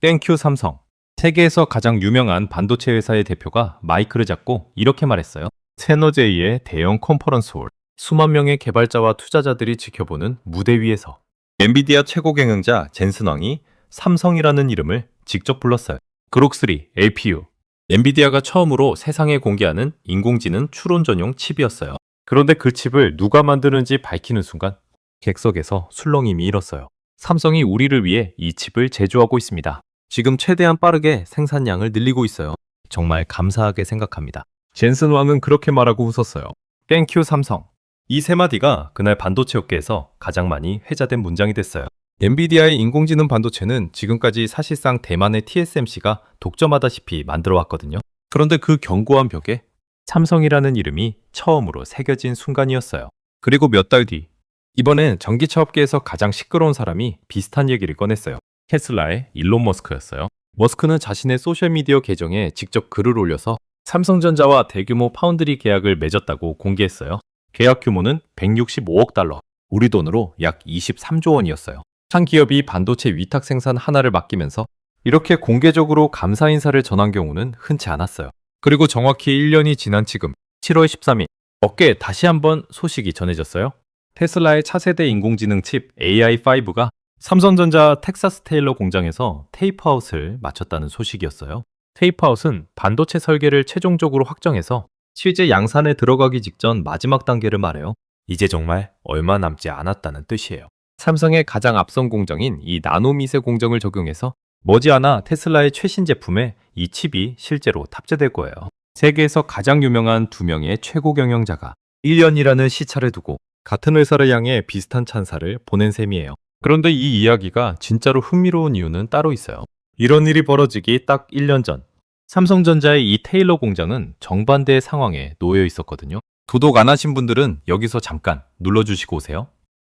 땡큐 삼성. 세계에서 가장 유명한 반도체 회사의 대표가 마이크를 잡고 이렇게 말했어요. 세너제이의 대형 컨퍼런스홀. 수만 명의 개발자와 투자자들이 지켜보는 무대 위에서 엔비디아 최고 경영자 젠슨 왕이 삼성이라는 이름을 직접 불렀어요. 그록3 LPU. 엔비디아가 처음으로 세상에 공개하는 인공지능 추론 전용 칩이었어요. 그런데 그 칩을 누가 만드는지 밝히는 순간 객석에서 술렁임이 일었어요. 삼성이 우리를 위해 이 칩을 제조하고 있습니다. 지금 최대한 빠르게 생산량을 늘리고 있어요. 정말 감사하게 생각합니다. 젠슨 왕은 그렇게 말하고 웃었어요. 땡큐 삼성. 이 세 마디가 그날 반도체 업계에서 가장 많이 회자된 문장이 됐어요. 엔비디아의 인공지능 반도체는 지금까지 사실상 대만의 TSMC가 독점하다시피 만들어 왔거든요. 그런데 그 견고한 벽에 삼성이라는 이름이 처음으로 새겨진 순간이었어요. 그리고 몇 달 뒤, 이번엔 전기차 업계에서 가장 시끄러운 사람이 비슷한 얘기를 꺼냈어요. 테슬라의 일론 머스크였어요. 머스크는 자신의 소셜미디어 계정에 직접 글을 올려서 삼성전자와 대규모 파운드리 계약을 맺었다고 공개했어요. 계약 규모는 165억 달러, 우리 돈으로 약 23조 원이었어요. 한 기업이 반도체 위탁 생산 하나를 맡기면서 이렇게 공개적으로 감사 인사를 전한 경우는 흔치 않았어요. 그리고 정확히 1년이 지난 지금 7월 13일, 업계에 다시 한번 소식이 전해졌어요. 테슬라의 차세대 인공지능 칩 AI5가 삼성전자 텍사스 테일러 공장에서 테이프아웃을 마쳤다는 소식이었어요. 테이프아웃은 반도체 설계를 최종적으로 확정해서 실제 양산에 들어가기 직전 마지막 단계를 말해요. 이제 정말 얼마 남지 않았다는 뜻이에요. 삼성의 가장 앞선 공정인 이 나노미세 공정을 적용해서 머지않아 테슬라의 최신 제품에 이 칩이 실제로 탑재될 거예요. 세계에서 가장 유명한 두 명의 최고 경영자가 1년이라는 시차를 두고 같은 회사를 향해 비슷한 찬사를 보낸 셈이에요. 그런데 이 이야기가 진짜로 흥미로운 이유는 따로 있어요. 이런 일이 벌어지기 딱 1년 전, 삼성전자의 이 테일러 공장은 정반대의 상황에 놓여 있었거든요. 구독 안 하신 분들은 여기서 잠깐 눌러주시고 오세요.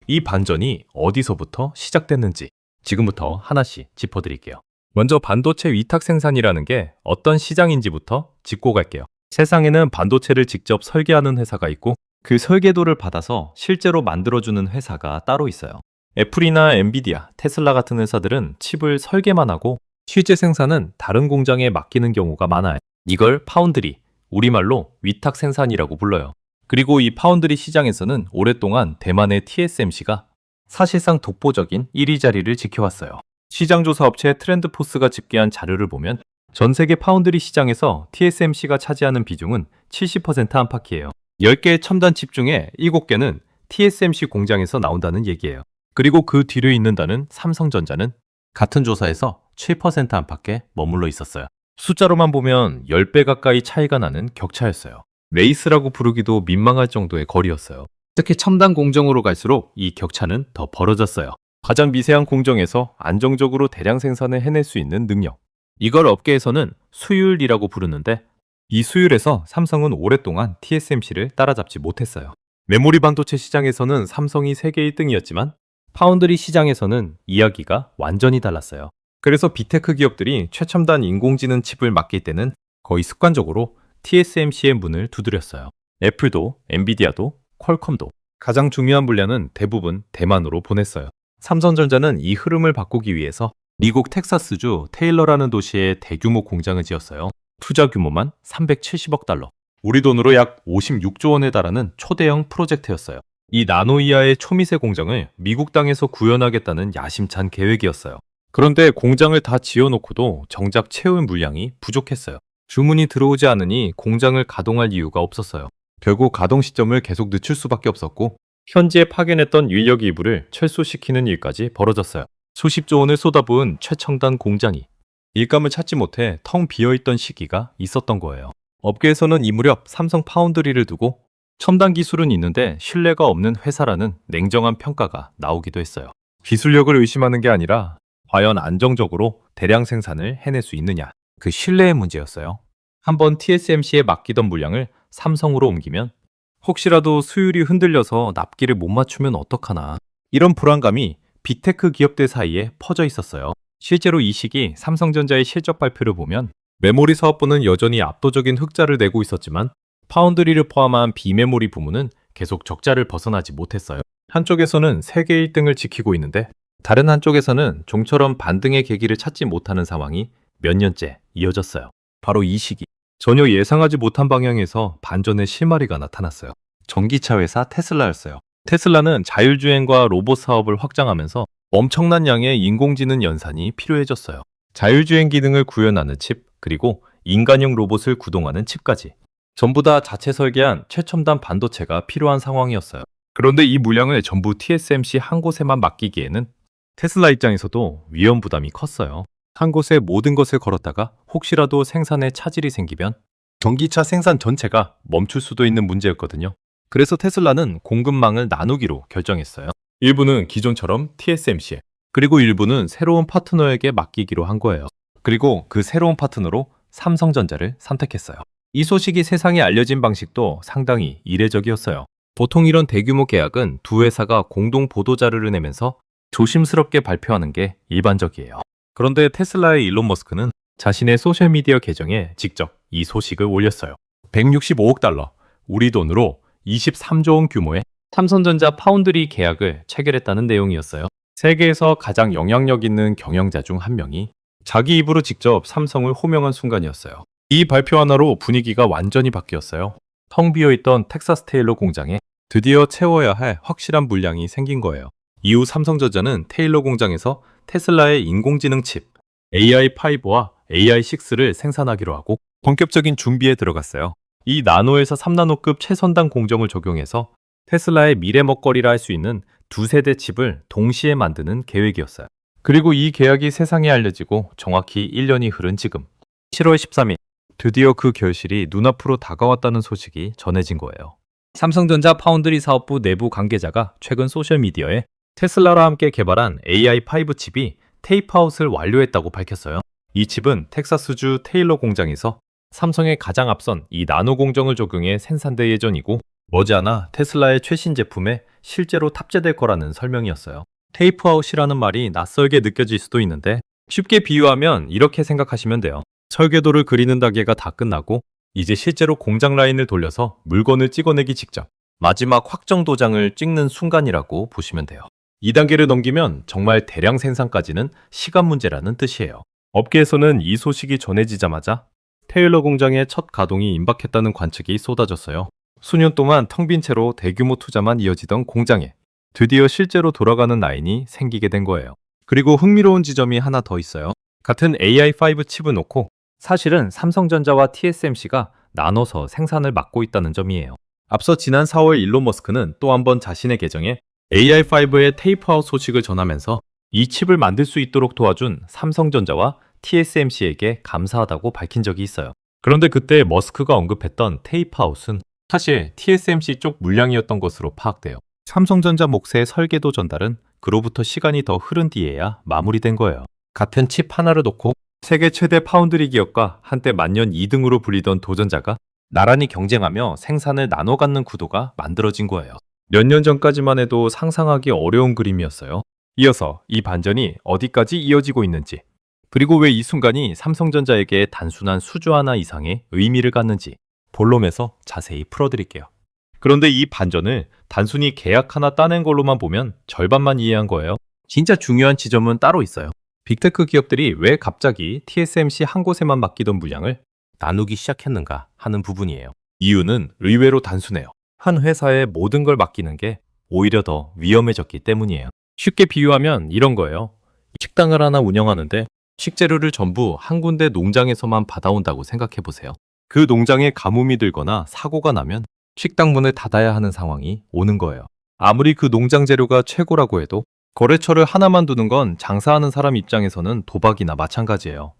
이 반전이 어디서부터 시작됐는지 지금부터 하나씩 짚어드릴게요. 먼저 반도체 위탁 생산이라는 게 어떤 시장인지부터 짚고 갈게요. 세상에는 반도체를 직접 설계하는 회사가 있고 그 설계도를 받아서 실제로 만들어주는 회사가 따로 있어요. 애플이나 엔비디아, 테슬라 같은 회사들은 칩을 설계만 하고 실제 생산은 다른 공장에 맡기는 경우가 많아요. 이걸 파운드리, 우리말로 위탁 생산이라고 불러요. 그리고 이 파운드리 시장에서는 오랫동안 대만의 TSMC가 사실상 독보적인 1위 자리를 지켜왔어요. 시장조사 업체 트렌드포스가 집계한 자료를 보면 전 세계 파운드리 시장에서 TSMC가 차지하는 비중은 70% 안팎이에요. 10개의 첨단 칩 중에 7개는 TSMC 공장에서 나온다는 얘기예요. 그리고 그 뒤를 잇는다는 삼성전자는 같은 조사에서 7% 안팎에 머물러 있었어요. 숫자로만 보면 10배 가까이 차이가 나는 격차였어요. 레이스라고 부르기도 민망할 정도의 거리였어요. 특히 첨단 공정으로 갈수록 이 격차는 더 벌어졌어요. 가장 미세한 공정에서 안정적으로 대량 생산을 해낼 수 있는 능력. 이걸 업계에서는 수율이라고 부르는데 이 수율에서 삼성은 오랫동안 TSMC를 따라잡지 못했어요. 메모리 반도체 시장에서는 삼성이 세계 1등이었지만 파운드리 시장에서는 이야기가 완전히 달랐어요. 그래서 빅테크 기업들이 최첨단 인공지능 칩을 맡길 때는 거의 습관적으로 TSMC의 문을 두드렸어요. 애플도, 엔비디아도, 퀄컴도 가장 중요한 분량은 대부분 대만으로 보냈어요. 삼성전자는 이 흐름을 바꾸기 위해서 미국 텍사스주 테일러라는 도시에 대규모 공장을 지었어요. 투자 규모만 370억 달러. 우리 돈으로 약 56조 원에 달하는 초대형 프로젝트였어요. 이 나노 이하의 초미세 공장을 미국 땅에서 구현하겠다는 야심찬 계획이었어요. 그런데 공장을 다 지어놓고도 정작 채울 물량이 부족했어요. 주문이 들어오지 않으니 공장을 가동할 이유가 없었어요. 결국 가동 시점을 계속 늦출 수밖에 없었고 현지에 파견했던 인력 일부를 철수시키는 일까지 벌어졌어요. 수십조 원을 쏟아부은 최첨단 공장이 일감을 찾지 못해 텅 비어있던 시기가 있었던 거예요. 업계에서는 이 무렵 삼성 파운드리를 두고 첨단 기술은 있는데 신뢰가 없는 회사라는 냉정한 평가가 나오기도 했어요. 기술력을 의심하는 게 아니라 과연 안정적으로 대량 생산을 해낼 수 있느냐, 그 신뢰의 문제였어요. 한번 TSMC에 맡기던 물량을 삼성으로 옮기면 혹시라도 수율이 흔들려서 납기를 못 맞추면 어떡하나, 이런 불안감이 빅테크 기업들 사이에 퍼져 있었어요. 실제로 이 시기 삼성전자의 실적 발표를 보면 메모리 사업부는 여전히 압도적인 흑자를 내고 있었지만 파운드리를 포함한 비메모리 부문은 계속 적자를 벗어나지 못했어요. 한쪽에서는 세계 1등을 지키고 있는데 다른 한쪽에서는 좀처럼 반등의 계기를 찾지 못하는 상황이 몇 년째 이어졌어요. 바로 이 시기, 전혀 예상하지 못한 방향에서 반전의 실마리가 나타났어요. 전기차 회사 테슬라였어요. 테슬라는 자율주행과 로봇 사업을 확장하면서 엄청난 양의 인공지능 연산이 필요해졌어요. 자율주행 기능을 구현하는 칩, 그리고 인간형 로봇을 구동하는 칩까지 전부 다 자체 설계한 최첨단 반도체가 필요한 상황이었어요. 그런데 이 물량을 전부 TSMC 한 곳에만 맡기기에는 테슬라 입장에서도 위험 부담이 컸어요. 한 곳에 모든 것을 걸었다가 혹시라도 생산에 차질이 생기면 전기차 생산 전체가 멈출 수도 있는 문제였거든요. 그래서 테슬라는 공급망을 나누기로 결정했어요. 일부는 기존처럼 TSMC에, 그리고 일부는 새로운 파트너에게 맡기기로 한 거예요. 그리고 그 새로운 파트너로 삼성전자를 선택했어요. 이 소식이 세상에 알려진 방식도 상당히 이례적이었어요. 보통 이런 대규모 계약은 두 회사가 공동 보도자료를 내면서 조심스럽게 발표하는 게 일반적이에요. 그런데 테슬라의 일론 머스크는 자신의 소셜미디어 계정에 직접 이 소식을 올렸어요. 165억 달러, 우리 돈으로 23조 원 규모의 삼성전자 파운드리 계약을 체결했다는 내용이었어요. 세계에서 가장 영향력 있는 경영자 중 한 명이 자기 입으로 직접 삼성을 호명한 순간이었어요. 이 발표 하나로 분위기가 완전히 바뀌었어요. 텅 비어있던 텍사스 테일러 공장에 드디어 채워야 할 확실한 물량이 생긴 거예요. 이후 삼성전자는 테일러 공장에서 테슬라의 인공지능 칩 AI5와 AI6를 생산하기로 하고 본격적인 준비에 들어갔어요. 이 나노에서 3나노급 최선단 공정을 적용해서 테슬라의 미래 먹거리라 할 수 있는 두 세대 칩을 동시에 만드는 계획이었어요. 그리고 이 계약이 세상에 알려지고 정확히 1년이 흐른 지금 7월 13일 드디어 그 결실이 눈앞으로 다가왔다는 소식이 전해진 거예요. 삼성전자 파운드리 사업부 내부 관계자가 최근 소셜미디어에 테슬라와 함께 개발한 AI5 칩이 테이프아웃을 완료했다고 밝혔어요. 이 칩은 텍사스주 테일러 공장에서 삼성의 가장 앞선 이 나노 공정을 적용해 생산될 예정이고 머지않아 테슬라의 최신 제품에 실제로 탑재될 거라는 설명이었어요. 테이프아웃이라는 말이 낯설게 느껴질 수도 있는데 쉽게 비유하면 이렇게 생각하시면 돼요. 설계도를 그리는 단계가 다 끝나고 이제 실제로 공장 라인을 돌려서 물건을 찍어내기 직전 마지막 확정 도장을 찍는 순간이라고 보시면 돼요. 이 단계를 넘기면 정말 대량 생산까지는 시간 문제라는 뜻이에요. 업계에서는 이 소식이 전해지자마자 테일러 공장의 첫 가동이 임박했다는 관측이 쏟아졌어요. 수년 동안 텅 빈 채로 대규모 투자만 이어지던 공장에 드디어 실제로 돌아가는 라인이 생기게 된 거예요. 그리고 흥미로운 지점이 하나 더 있어요. 같은 AI5 칩을 놓고 사실은 삼성전자와 TSMC가 나눠서 생산을 맡고 있다는 점이에요. 앞서 지난 4월 일론 머스크는 또 한 번 자신의 계정에 AI5의 테이프아웃 소식을 전하면서 이 칩을 만들 수 있도록 도와준 삼성전자와 TSMC에게 감사하다고 밝힌 적이 있어요. 그런데 그때 머스크가 언급했던 테이프아웃은 사실 TSMC 쪽 물량이었던 것으로 파악돼요. 삼성전자 몫의 설계도 전달은 그로부터 시간이 더 흐른 뒤에야 마무리된 거예요. 같은 칩 하나를 놓고 세계 최대 파운드리 기업과 한때 만년 2등으로 불리던 도전자가 나란히 경쟁하며 생산을 나눠 갖는 구도가 만들어진 거예요. 몇 년 전까지만 해도 상상하기 어려운 그림이었어요. 이어서 이 반전이 어디까지 이어지고 있는지, 그리고 왜 이 순간이 삼성전자에게 단순한 수주 하나 이상의 의미를 갖는지 본론에서 자세히 풀어드릴게요. 그런데 이 반전을 단순히 계약 하나 따낸 걸로만 보면 절반만 이해한 거예요. 진짜 중요한 지점은 따로 있어요. 빅테크 기업들이 왜 갑자기 TSMC 한 곳에만 맡기던 물량을 나누기 시작했는가 하는 부분이에요. 이유는 의외로 단순해요. 한 회사에 모든 걸 맡기는 게 오히려 더 위험해졌기 때문이에요. 쉽게 비유하면 이런 거예요. 식당을 하나 운영하는데 식재료를 전부 한 군데 농장에서만 받아온다고 생각해 보세요. 그 농장에 가뭄이 들거나 사고가 나면 식당 문을 닫아야 하는 상황이 오는 거예요. 아무리 그 농장 재료가 최고라고 해도 거래처를 하나만 두는 건 장사하는 사람 입장에서는 도박이나 마찬가지예요.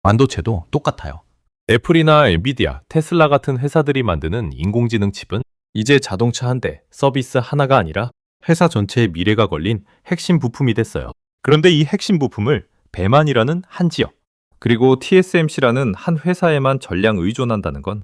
반도체도 똑같아요. 애플이나 엔비디아, 테슬라 같은 회사들이 만드는 인공지능 칩은 이제 자동차 한 대, 서비스 하나가 아니라 회사 전체의 미래가 걸린 핵심 부품이 됐어요. 그런데 이 핵심 부품을 배만이라는 한 지역, 그리고 TSMC라는 한 회사에만 전량 의존한다는 건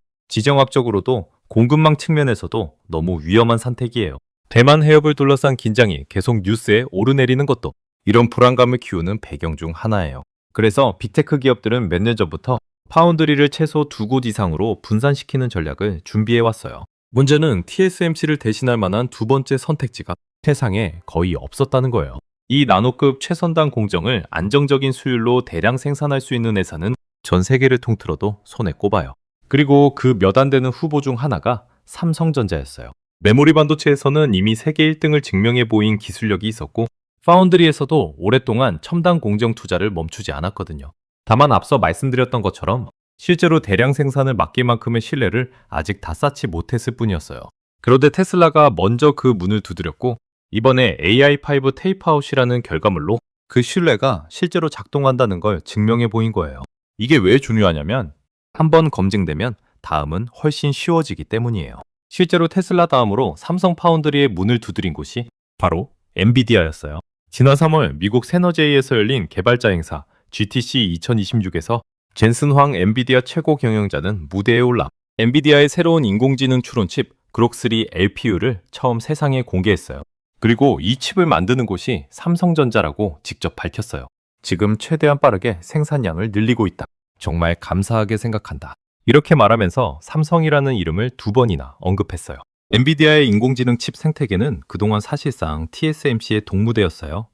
지정학적으로도 공급망 측면에서도 너무 위험한 선택이에요. 대만 해협을 둘러싼 긴장이 계속 뉴스에 오르내리는 것도 이런 불안감을 키우는 배경 중 하나예요. 그래서 빅테크 기업들은 몇 년 전부터 파운드리를 최소 2곳 이상으로 분산시키는 전략을 준비해왔어요. 문제는 TSMC를 대신할 만한 두 번째 선택지가 세상에 거의 없었다는 거예요. 이 나노급 최선단 공정을 안정적인 수율로 대량 생산할 수 있는 회사는 전 세계를 통틀어도 손에 꼽아요. 그리고 그 몇 안 되는 후보 중 하나가 삼성전자였어요. 메모리 반도체에서는 이미 세계 1등을 증명해 보인 기술력이 있었고, 파운드리에서도 오랫동안 첨단 공정 투자를 멈추지 않았거든요. 다만 앞서 말씀드렸던 것처럼 실제로 대량 생산을 맡길만큼의 신뢰를 아직 다 쌓지 못했을 뿐이었어요. 그런데 테슬라가 먼저 그 문을 두드렸고, 이번에 AI5 테이프아웃이라는 결과물로 그 신뢰가 실제로 작동한다는 걸 증명해 보인 거예요. 이게 왜 중요하냐면 한번 검증되면 다음은 훨씬 쉬워지기 때문이에요. 실제로 테슬라 다음으로 삼성 파운드리의 문을 두드린 곳이 바로 엔비디아였어요. 지난 3월 미국 세너제이에서 열린 개발자 행사 GTC 2026에서 젠슨 황 엔비디아 최고 경영자는 무대에 올라 엔비디아의 새로운 인공지능 추론칩 그록3 LPU를 처음 세상에 공개했어요. 그리고 이 칩을 만드는 곳이 삼성전자라고 직접 밝혔어요. 지금 최대한 빠르게 생산량을 늘리고 있다. 정말 감사하게 생각한다. 이렇게 말하면서 삼성이라는 이름을 2번이나 언급했어요. 엔비디아의 인공지능 칩 생태계는 그동안 사실상 TSMC의 동무대였어요.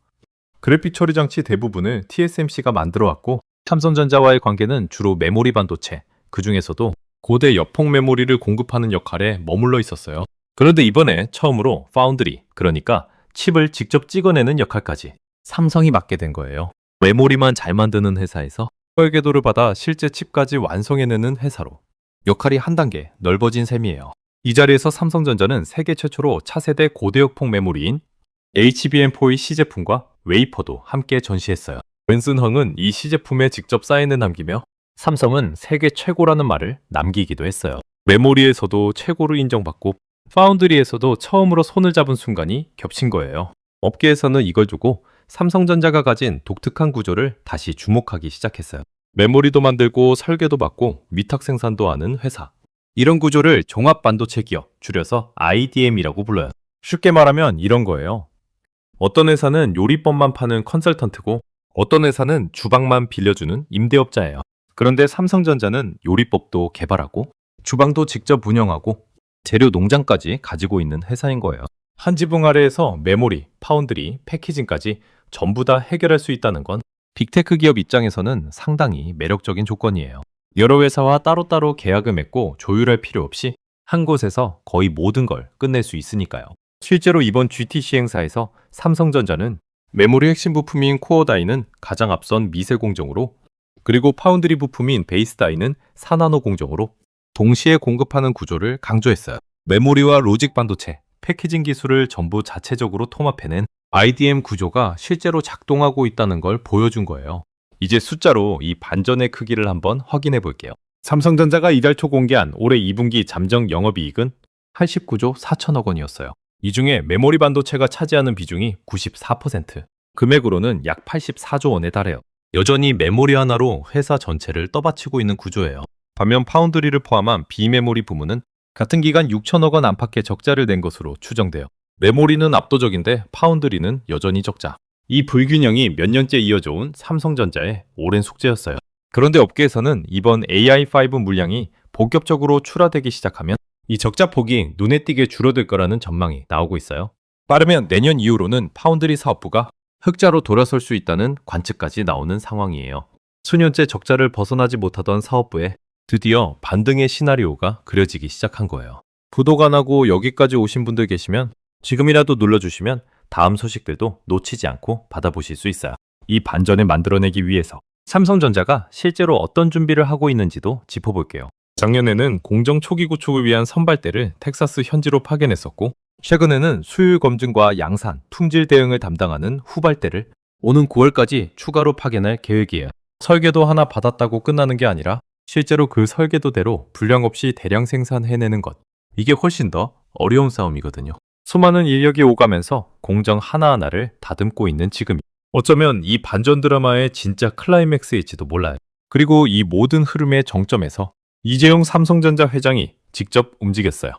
그래픽 처리 장치 대부분을 TSMC가 만들어왔고, 삼성전자와의 관계는 주로 메모리 반도체, 그 중에서도 고대 여폭 메모리를 공급하는 역할에 머물러 있었어요. 그런데 이번에 처음으로 파운드리, 그러니까 칩을 직접 찍어내는 역할까지 삼성이 맡게 된 거예요. 메모리만 잘 만드는 회사에서 설계도를 받아 실제 칩까지 완성해내는 회사로 역할이 한 단계 넓어진 셈이에요. 이 자리에서 삼성전자는 세계 최초로 차세대 고대역폭 메모리인 HBM4의 시제품과 웨이퍼도 함께 전시했어요. 웬슨 헝은 이 시제품에 직접 사인을 남기며 삼성은 세계 최고라는 말을 남기기도 했어요. 메모리에서도 최고로 인정받고 파운드리에서도 처음으로 손을 잡은 순간이 겹친 거예요. 업계에서는 이걸 두고 삼성전자가 가진 독특한 구조를 다시 주목하기 시작했어요. 메모리도 만들고 설계도 받고 위탁 생산도 하는 회사. 이런 구조를 종합 반도체 기업, 줄여서 IDM이라고 불러요. 쉽게 말하면 이런 거예요. 어떤 회사는 요리법만 파는 컨설턴트고 어떤 회사는 주방만 빌려주는 임대업자예요. 그런데 삼성전자는 요리법도 개발하고 주방도 직접 운영하고 재료 농장까지 가지고 있는 회사인 거예요. 한 지붕 아래에서 메모리, 파운드리, 패키징까지 전부 다 해결할 수 있다는 건 빅테크 기업 입장에서는 상당히 매력적인 조건이에요. 여러 회사와 따로따로 계약을 맺고 조율할 필요 없이 한 곳에서 거의 모든 걸 끝낼 수 있으니까요. 실제로 이번 GTC 행사에서 삼성전자는 메모리 핵심 부품인 코어 다이는 가장 앞선 미세 공정으로, 그리고 파운드리 부품인 베이스 다이는 4나노 공정으로 동시에 공급하는 구조를 강조했어요. 메모리와 로직 반도체, 패키징 기술을 전부 자체적으로 통합해낸 IDM 구조가 실제로 작동하고 있다는 걸 보여준 거예요. 이제 숫자로 이 반전의 크기를 한번 확인해 볼게요. 삼성전자가 이달 초 공개한 올해 2분기 잠정 영업이익은 89조 4천억 원이었어요. 이 중에 메모리 반도체가 차지하는 비중이 94%, 금액으로는 약 84조 원에 달해요. 여전히 메모리 하나로 회사 전체를 떠받치고 있는 구조예요. 반면 파운드리를 포함한 비메모리 부문은 같은 기간 6천억 원 안팎의 적자를 낸 것으로 추정돼요. 메모리는 압도적인데 파운드리는 여전히 적자. 이 불균형이 몇 년째 이어져 온 삼성전자의 오랜 숙제였어요. 그런데 업계에서는 이번 AI5 물량이 본격적으로 출하되기 시작하면 이 적자 폭이 눈에 띄게 줄어들 거라는 전망이 나오고 있어요. 빠르면 내년 이후로는 파운드리 사업부가 흑자로 돌아설 수 있다는 관측까지 나오는 상황이에요. 수년째 적자를 벗어나지 못하던 사업부에 드디어 반등의 시나리오가 그려지기 시작한 거예요. 구독 안 하고 여기까지 오신 분들 계시면 지금이라도 눌러주시면 다음 소식들도 놓치지 않고 받아보실 수 있어요. 이 반전을 만들어내기 위해서 삼성전자가 실제로 어떤 준비를 하고 있는지도 짚어볼게요. 작년에는 공정 초기 구축을 위한 선발대를 텍사스 현지로 파견했었고, 최근에는 수율 검증과 양산, 품질 대응을 담당하는 후발대를 오는 9월까지 추가로 파견할 계획이에요. 설계도 하나 받았다고 끝나는 게 아니라 실제로 그 설계도대로 불량 없이 대량 생산해내는 것. 이게 훨씬 더 어려운 싸움이거든요. 수많은 인력이 오가면서 공정 하나하나를 다듬고 있는 지금. 어쩌면 이 반전 드라마의 진짜 클라이맥스일지도 몰라요. 그리고 이 모든 흐름의 정점에서 이재용 삼성전자 회장이 직접 움직였어요.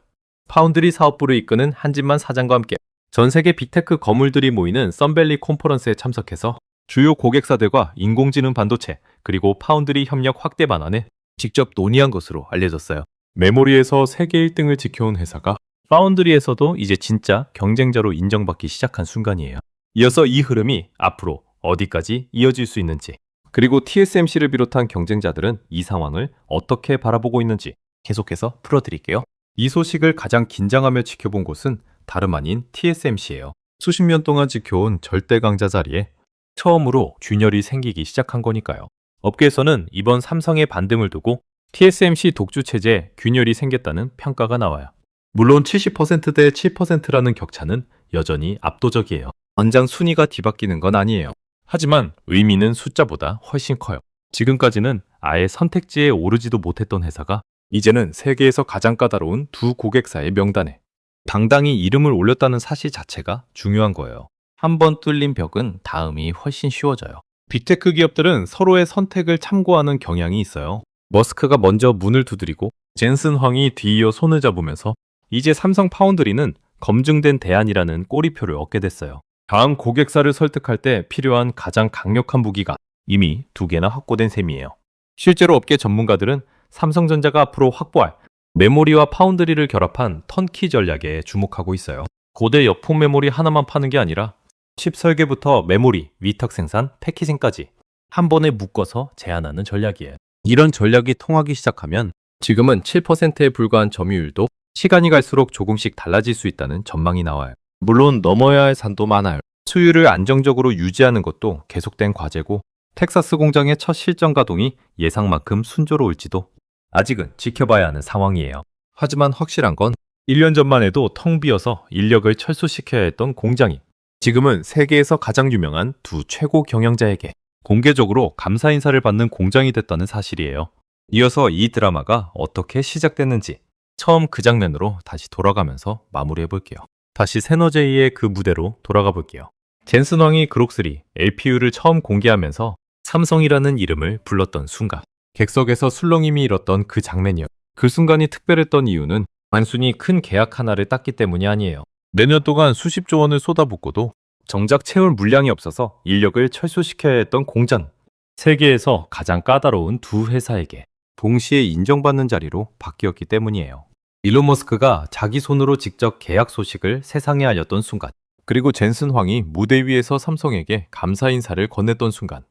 파운드리 사업부를 이끄는 한진만 사장과 함께 전 세계 빅테크 거물들이 모이는 썬밸리 콘퍼런스에 참석해서 주요 고객사들과 인공지능 반도체 그리고 파운드리 협력 확대 방안을 직접 논의한 것으로 알려졌어요. 메모리에서 세계 1등을 지켜온 회사가 파운드리에서도 이제 진짜 경쟁자로 인정받기 시작한 순간이에요. 이어서 이 흐름이 앞으로 어디까지 이어질 수 있는지, 그리고 TSMC를 비롯한 경쟁자들은 이 상황을 어떻게 바라보고 있는지 계속해서 풀어드릴게요. 이 소식을 가장 긴장하며 지켜본 곳은 다름 아닌 TSMC예요. 수십 년 동안 지켜온 절대 강자 자리에 처음으로 균열이 생기기 시작한 거니까요. 업계에서는 이번 삼성의 반등을 두고 TSMC 독주 체제에 균열이 생겼다는 평가가 나와요. 물론 70%대 7%라는 격차는 여전히 압도적이에요. 당장 순위가 뒤바뀌는 건 아니에요. 하지만 의미는 숫자보다 훨씬 커요. 지금까지는 아예 선택지에 오르지도 못했던 회사가 이제는 세계에서 가장 까다로운 두 고객사의 명단에 당당히 이름을 올렸다는 사실 자체가 중요한 거예요. 한 번 뚫린 벽은 다음이 훨씬 쉬워져요. 빅테크 기업들은 서로의 선택을 참고하는 경향이 있어요. 머스크가 먼저 문을 두드리고 젠슨 황이 뒤이어 손을 잡으면서 이제 삼성 파운드리는 검증된 대안이라는 꼬리표를 얻게 됐어요. 다음 고객사를 설득할 때 필요한 가장 강력한 무기가 이미 2개나 확보된 셈이에요. 실제로 업계 전문가들은 삼성전자가 앞으로 확보할 메모리와 파운드리를 결합한 턴키 전략에 주목하고 있어요. 고대 여풍 메모리 하나만 파는 게 아니라 칩 설계부터 메모리, 위탁 생산, 패키징까지 한 번에 묶어서 제한하는 전략이에요. 이런 전략이 통하기 시작하면 지금은 7%에 불과한 점유율도 시간이 갈수록 조금씩 달라질 수 있다는 전망이 나와요. 물론 넘어야 할 산도 많아요. 수율을 안정적으로 유지하는 것도 계속된 과제고 텍사스 공장의 첫 실전 가동이 예상만큼 순조로울지도 아직은 지켜봐야 하는 상황이에요. 하지만 확실한 건 1년 전만 해도 텅 비어서 인력을 철수시켜야 했던 공장이 지금은 세계에서 가장 유명한 두 최고 경영자에게 공개적으로 감사 인사를 받는 공장이 됐다는 사실이에요. 이어서 이 드라마가 어떻게 시작됐는지 처음 그 장면으로 다시 돌아가면서 마무리해 볼게요. 다시 세너제이의 그 무대로 돌아가 볼게요. 젠슨 황이 그록3 LPU를 처음 공개하면서 삼성이라는 이름을 불렀던 순간, 객석에서 술렁임이 일었던 그 장면이요. 그 순간이 특별했던 이유는 단순히 큰 계약 하나를 땄기 때문이 아니에요. 내년 동안 수십조 원을 쏟아붓고도 정작 채울 물량이 없어서 인력을 철수시켜야 했던 공장, 세계에서 가장 까다로운 두 회사에게 동시에 인정받는 자리로 바뀌었기 때문이에요. 일론 머스크가 자기 손으로 직접 계약 소식을 세상에 알렸던 순간, 그리고 젠슨 황이 무대 위에서 삼성에게 감사 인사를 건넸던 순간,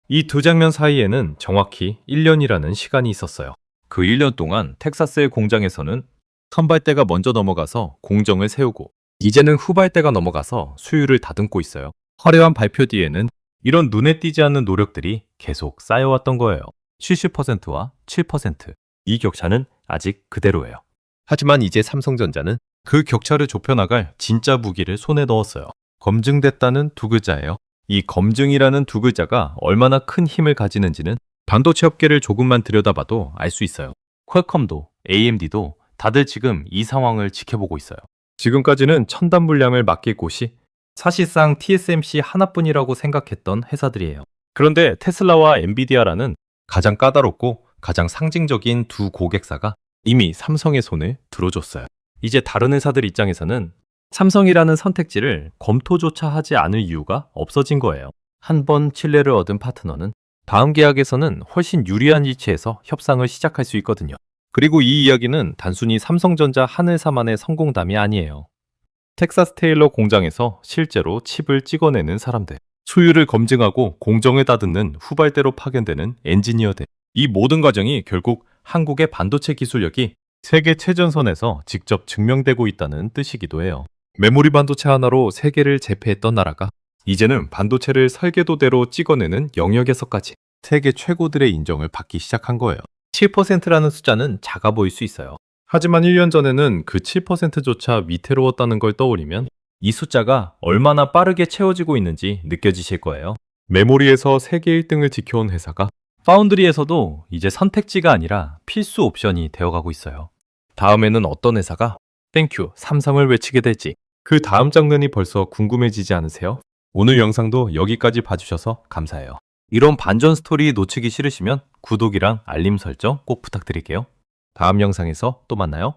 이 두 장면 사이에는 정확히 1년이라는 시간이 있었어요. 그 1년 동안 텍사스의 공장에서는 선발대가 먼저 넘어가서 공정을 세우고 이제는 후발대가 넘어가서 수율을 다듬고 있어요. 화려한 발표 뒤에는 이런 눈에 띄지 않는 노력들이 계속 쌓여왔던 거예요. 70%와 7%. 이 격차는 아직 그대로예요. 하지만 이제 삼성전자는 그 격차를 좁혀나갈 진짜 무기를 손에 넣었어요. 검증됐다는 두 글자예요. 이 검증이라는 두 글자가 얼마나 큰 힘을 가지는지는 반도체 업계를 조금만 들여다봐도 알 수 있어요. 퀄컴도 AMD도 다들 지금 이 상황을 지켜보고 있어요. 지금까지는 첨단 물량을 맡길 곳이 사실상 TSMC 하나뿐이라고 생각했던 회사들이에요. 그런데 테슬라와 엔비디아라는 가장 까다롭고 가장 상징적인 두 고객사가 이미 삼성의 손을 들어줬어요. 이제 다른 회사들 입장에서는 삼성이라는 선택지를 검토조차 하지 않을 이유가 없어진 거예요. 한 번 신뢰를 얻은 파트너는 다음 계약에서는 훨씬 유리한 위치에서 협상을 시작할 수 있거든요. 그리고 이 이야기는 단순히 삼성전자 한 회사만의 성공담이 아니에요. 텍사스 테일러 공장에서 실제로 칩을 찍어내는 사람들, 수율을 검증하고 공정을 다듬는 후발대로 파견되는 엔지니어들, 이 모든 과정이 결국 한국의 반도체 기술력이 세계 최전선에서 직접 증명되고 있다는 뜻이기도 해요. 메모리 반도체 하나로 세계를 제패했던 나라가 이제는 반도체를 설계도대로 찍어내는 영역에서까지 세계 최고들의 인정을 받기 시작한 거예요. 7%라는 숫자는 작아 보일 수 있어요. 하지만 1년 전에는 그 7%조차 위태로웠다는 걸 떠올리면 이 숫자가 얼마나 빠르게 채워지고 있는지 느껴지실 거예요. 메모리에서 세계 1등을 지켜온 회사가 파운드리에서도 이제 선택지가 아니라 필수 옵션이 되어가고 있어요. 다음에는 어떤 회사가 땡큐 삼성을 외치게 될지 그 다음 장면이 벌써 궁금해지지 않으세요? 오늘 영상도 여기까지 봐주셔서 감사해요. 이런 반전 스토리 놓치기 싫으시면 구독이랑 알림 설정 꼭 부탁드릴게요. 다음 영상에서 또 만나요.